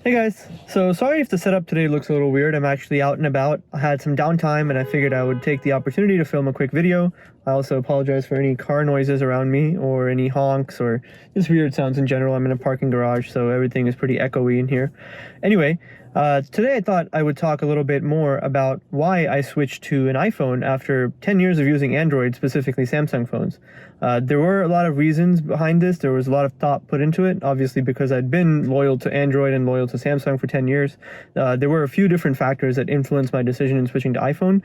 Hey guys, so sorry if the setup today looks a little weird. I'm actually out and about. I had some downtime and I figured I would take the opportunity to film a quick video. I also apologize for any car noises around me or any honks or just weird sounds in general. I'm in a parking garage, so everything is pretty echoey in here. Anyway, today I thought I would talk a little bit more about why I switched to an iPhone after 10 years of using Android, specifically Samsung phones. There were a lot of reasons behind this. There was a lot of thought put into it, obviously because I'd been loyal to Android and loyal to Samsung for 10 years. There were a few different factors that influenced my decision in switching to iPhone,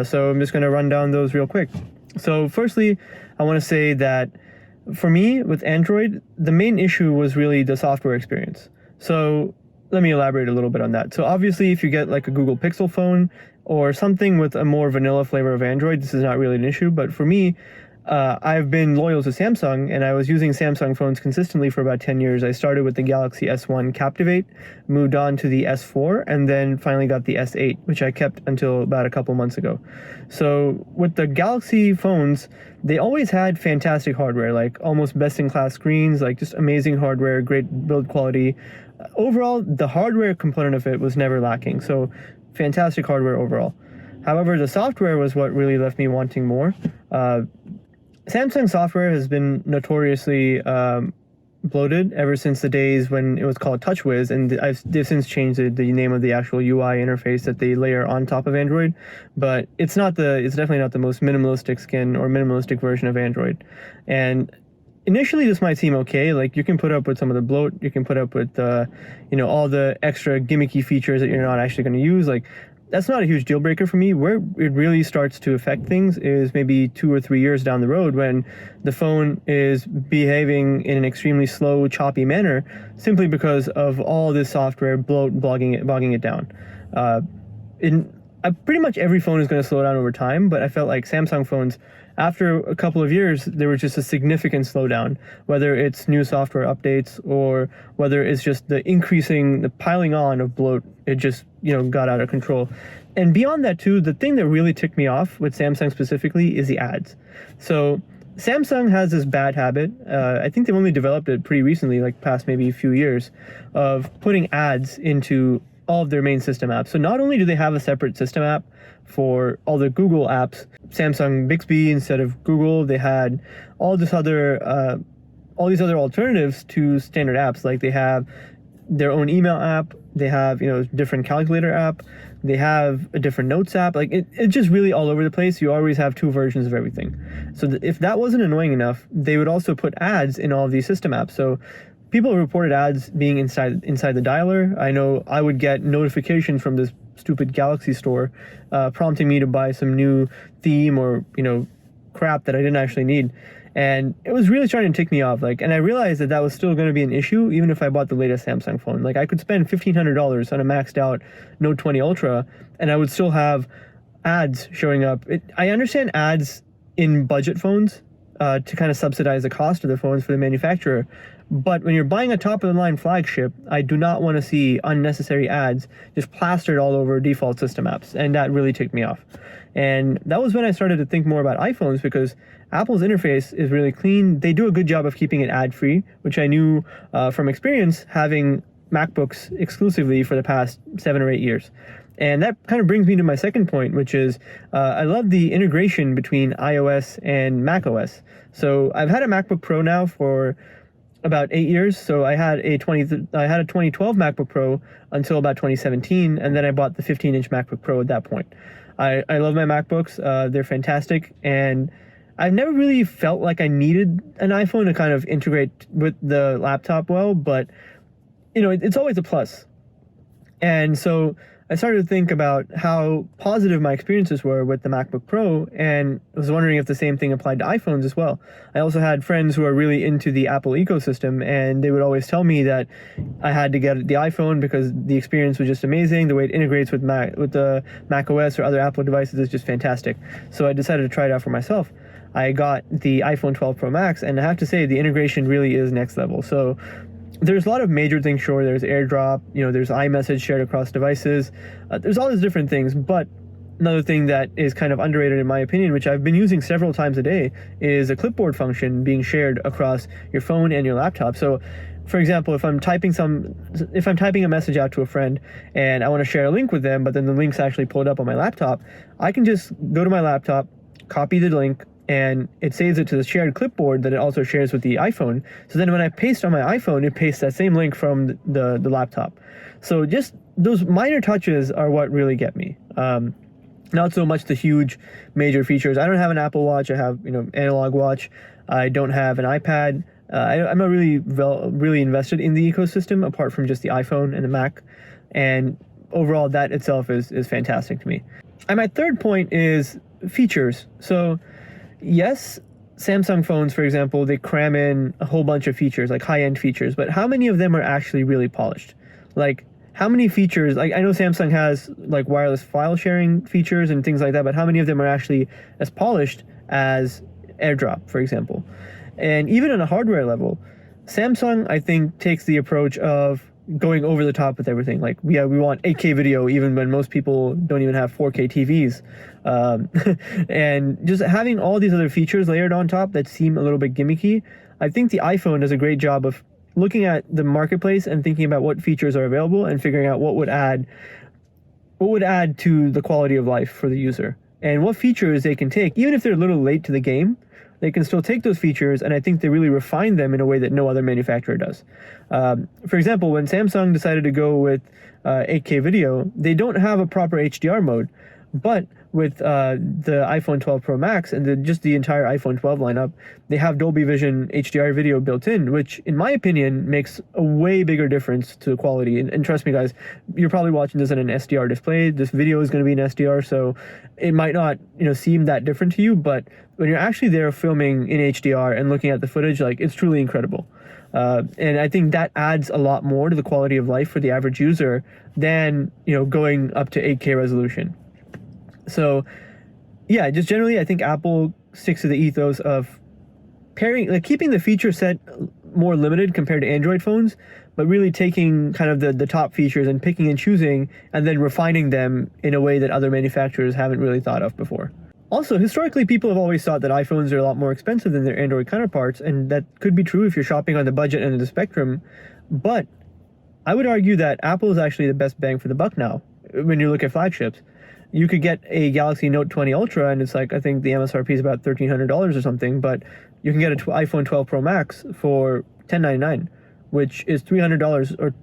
so I'm just going to run down those real quick. So firstly, I want to say that for me, with Android, the main issue was really the software experience. So let me elaborate a little bit on that. So obviously, if you get like a Google Pixel phone or something with a more vanilla flavor of Android, this is not really an issue. But for me, I've been loyal to Samsung, and I was using Samsung phones consistently for about 10 years. I started with the Galaxy S1 Captivate, moved on to the S4, and then finally got the S8, which I kept until about a couple months ago. So with the Galaxy phones, they always had fantastic hardware, like almost best-in-class screens, like just amazing hardware, great build quality. Overall, the hardware component of it was never lacking, so fantastic hardware overall. However, the software was what really left me wanting more. Samsung software has been notoriously bloated ever since the days when it was called TouchWiz, and they've since changed the name of the actual UI interface that they layer on top of Android. But it's definitely not the most minimalistic skin or minimalistic version of Android. And initially, this might seem okay. Like, you can put up with some of the bloat, you can put up with all the extra gimmicky features that you're not actually going to use. Like, that's not a huge deal breaker for me. Where it really starts to affect things is maybe 2 or 3 years down the road, when the phone is behaving in an extremely slow, choppy manner, simply because of all this software bloat bogging it down. Pretty much every phone is going to slow down over time, but I felt like Samsung phones, after a couple of years, there was just a significant slowdown, whether it's new software updates or whether it's just the piling on of bloat. It just, got out of control. And beyond that too, the thing that really ticked me off with Samsung specifically is the ads. So Samsung has this bad habit, I think they've only developed it pretty recently, like past maybe a few years, of putting ads into all of their main system apps. So not only do they have a separate system app for all the Google apps, Samsung Bixby instead of Google, they had all these other alternatives to standard apps. Like, they have their own email app, they have different calculator app, they have a different notes app. Like, it's just really all over the place. You always have two versions of everything. So if that wasn't annoying enough, they would also put ads in all of these system apps. So people reported ads being inside the dialer. I know I would get notifications from this stupid Galaxy store prompting me to buy some new theme or crap that I didn't actually need. And it was really starting to tick me off. And I realized that was still going to be an issue even if I bought the latest Samsung phone. Like, I could spend $1,500 on a maxed out Note 20 Ultra and I would still have ads showing up. I understand ads in budget phones to kind of subsidize the cost of the phones for the manufacturer. But when you're buying a top-of-the-line flagship, I do not want to see unnecessary ads just plastered all over default system apps, and that really ticked me off. And that was when I started to think more about iPhones, because Apple's interface is really clean. They do a good job of keeping it ad-free, which I knew from experience having MacBooks exclusively for the past 7 or 8 years. And that kind of brings me to my second point, which is I love the integration between iOS and macOS. So I've had a MacBook Pro now for about 8 years. So I had a 2012 MacBook Pro until about 2017, and then I bought the 15-inch MacBook Pro at that point. I love my MacBooks. They're fantastic, and I've never really felt like I needed an iPhone to kind of integrate with the laptop well, but it's always a plus. And so I started to think about how positive my experiences were with the MacBook Pro, and I was wondering if the same thing applied to iPhones as well. I also had friends who are really into the Apple ecosystem, and they would always tell me that I had to get the iPhone because the experience was just amazing. The way it integrates with the macOS or other Apple devices is just fantastic. So I decided to try it out for myself. I got the iPhone 12 Pro Max, and I have to say the integration really is next level. So there's a lot of major things. Sure, there's AirDrop, there's iMessage shared across devices. There's all these different things, but another thing that is kind of underrated in my opinion, which I've been using several times a day, is a clipboard function being shared across your phone and your laptop. So for example, if I'm typing a message out to a friend and I want to share a link with them, but then the link's actually pulled up on my laptop, I can just go to my laptop, copy the link, and it saves it to the shared clipboard that it also shares with the iPhone. So then when I paste on my iPhone, it pastes that same link from the laptop. So just those minor touches are what really get me. Not so much the huge major features. I don't have an Apple Watch. I have, analog watch. I don't have an iPad. I'm not really invested in the ecosystem apart from just the iPhone and the Mac. And overall, that itself is fantastic to me. And my third point is features. So yes, Samsung phones, for example, they cram in a whole bunch of features, like high-end features, but how many of them are actually really polished? Like, how many features, like I know Samsung has like wireless file sharing features and things like that, but how many of them are actually as polished as AirDrop, for example? And even on a hardware level, Samsung, I think, takes the approach of going over the top with everything. Like, we want 8K video even when most people don't even have 4K TVs. And just having all these other features layered on top that seem a little bit gimmicky, I think the iPhone does a great job of looking at the marketplace and thinking about what features are available and figuring out what would add to the quality of life for the user. And what features they can take, even if they're a little late to the game, they can still take those features, and I think they really refine them in a way that no other manufacturer does. For example, when Samsung decided to go with 8K video, they don't have a proper HDR mode, but with the iPhone 12 Pro Max and just the entire iPhone 12 lineup, they have Dolby Vision HDR video built in, which in my opinion makes a way bigger difference to the quality. And trust me guys, you're probably watching this on an SDR display. This video is going to be an SDR, so it might not seem that different to you, but when you're actually there filming in HDR and looking at the footage, like, it's truly incredible. And I think that adds a lot more to the quality of life for the average user than going up to 8K resolution. So yeah, just generally I think Apple sticks to the ethos of keeping the feature set more limited compared to Android phones, but really taking kind of the top features and picking and choosing and then refining them in a way that other manufacturers haven't really thought of before. Also, historically, people have always thought that iPhones are a lot more expensive than their Android counterparts, and that could be true if you're shopping on the budget end of the spectrum, but I would argue that Apple is actually the best bang for the buck now when you look at flagships. You could get a Galaxy Note 20 Ultra, and it's like, I think the MSRP is about $1,300 or something, but you can get an iPhone 12 Pro Max for $1,099, which is $300 or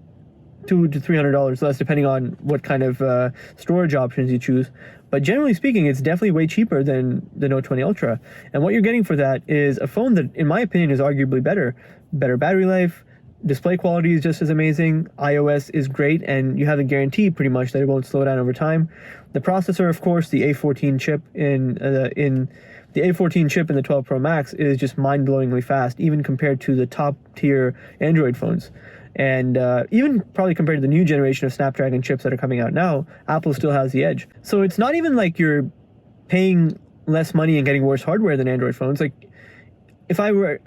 $200 to $300 less, depending on what kind of storage options you choose. But generally speaking, it's definitely way cheaper than the Note 20 Ultra. And what you're getting for that is a phone that, in my opinion, is arguably better. Better battery life, display quality is just as amazing, iOS is great, and you have a guarantee pretty much that it won't slow down over time. The processor, of course, the A14 chip in the 12 Pro Max is just mind-blowingly fast, even compared to the top-tier Android phones. And even probably compared to the new generation of Snapdragon chips that are coming out now, Apple still has the edge. So it's not even like you're paying less money and getting worse hardware than Android phones. Like, if I were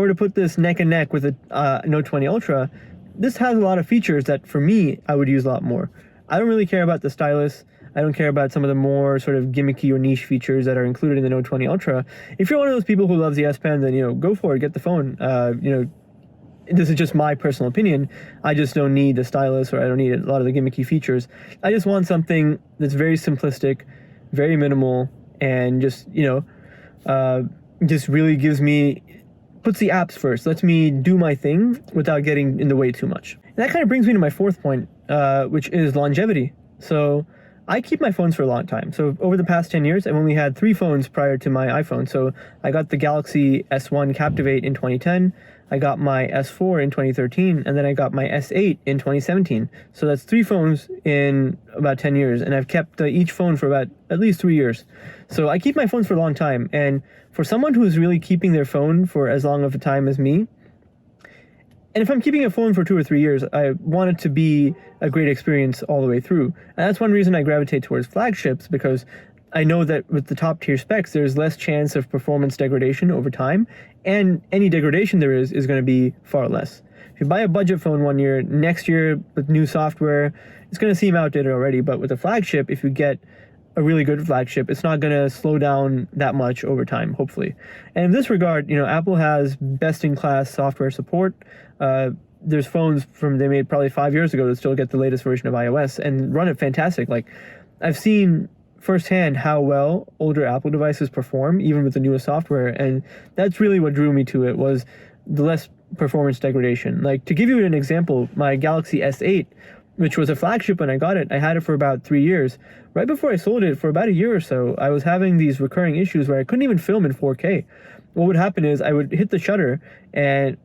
to put this neck and neck with a Note 20 Ultra, this has a lot of features that, for me, I would use a lot more. I don't really care about the stylus. I don't care about some of the more sort of gimmicky or niche features that are included in the Note 20 Ultra. If you're one of those people who loves the S Pen, then go for it, get the phone. This is just my personal opinion. I just don't need the stylus, or I don't need a lot of the gimmicky features. I just want something that's very simplistic, very minimal, and just really puts the apps first, lets me do my thing without getting in the way too much. And that kind of brings me to my fourth point, which is longevity. So I keep my phones for a long time. So over the past 10 years, I've only had 3 phones prior to my iPhone. So I got the Galaxy S1 Captivate in 2010, I got my S4 in 2013, and then I got my S8 in 2017. So that's 3 phones in about 10 years, and I've kept each phone for about at least 3 years. So I keep my phones for a long time, and for someone who's really keeping their phone for as long of a time as me, and if I'm keeping a phone for 2 or 3 years, I want it to be a great experience all the way through. And that's one reason I gravitate towards flagships, because I know that with the top tier specs, there's less chance of performance degradation over time, and any degradation there is going to be far less. If you buy a budget phone one year, next year with new software, it's going to seem outdated already. But with a flagship, if you get a really good flagship, it's not going to slow down that much over time, hopefully. And in this regard, Apple has best-in-class software support. there's phones from they made probably 5 years ago that still get the latest version of iOS and run it fantastic. Like, I've seen firsthand how well older Apple devices perform, even with the newest software, and that's really what drew me to it, was the less performance degradation. Like, to give you an example, my Galaxy S8, which was a flagship when I got it, I had it for about 3 years. Right before I sold it, for about a year or so, I was having these recurring issues where I couldn't even film in 4K. What would happen is I would hit the shutter, and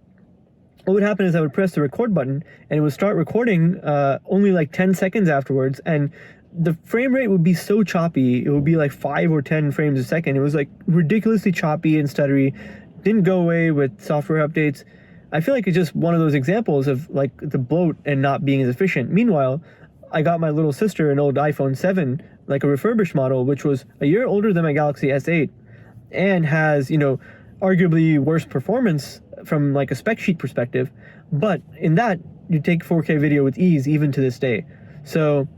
what would happen is I would press the record button, and it would start recording only like 10 seconds afterwards, and the frame rate would be so choppy. It would be like 5 or 10 frames a second. It was like ridiculously choppy and stuttery. Didn't go away with software updates. I feel like it's just one of those examples of like the bloat and not being as efficient. Meanwhile, I got my little sister an old iPhone 7, like a refurbished model, which was a year older than my Galaxy S8 and has, arguably worse performance from like a spec sheet perspective. But in that, you take 4K video with ease, even to this day. So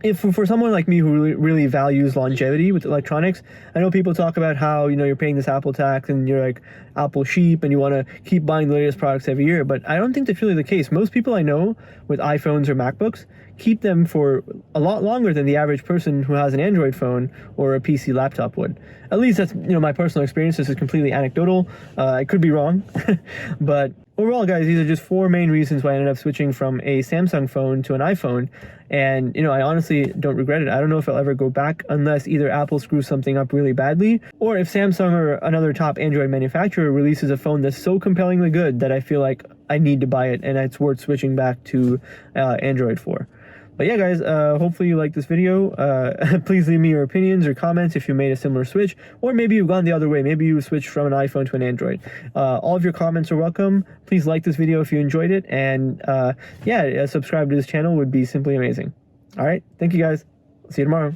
if for someone like me who really values longevity with electronics, I know people talk about how, you're paying this Apple tax and you're like Apple sheep and you want to keep buying the latest products every year, but I don't think that's really the case. Most people I know with iPhones or MacBooks keep them for a lot longer than the average person who has an Android phone or a PC laptop would. At least that's, my personal experience. This is completely anecdotal. I could be wrong, but overall, guys, these are just 4 main reasons why I ended up switching from a Samsung phone to an iPhone. And, I honestly don't regret it. I don't know if I'll ever go back unless either Apple screws something up really badly, or if Samsung or another top Android manufacturer releases a phone that's so compellingly good that I feel like I need to buy it and it's worth switching back to Android for. But yeah, guys, hopefully you liked this video. Please leave me your opinions or comments if you made a similar switch, or maybe you've gone the other way. Maybe you switched from an iPhone to an Android. All of your comments are welcome. Please like this video if you enjoyed it, and subscribe to this channel would be simply amazing. All right, thank you guys. See you tomorrow.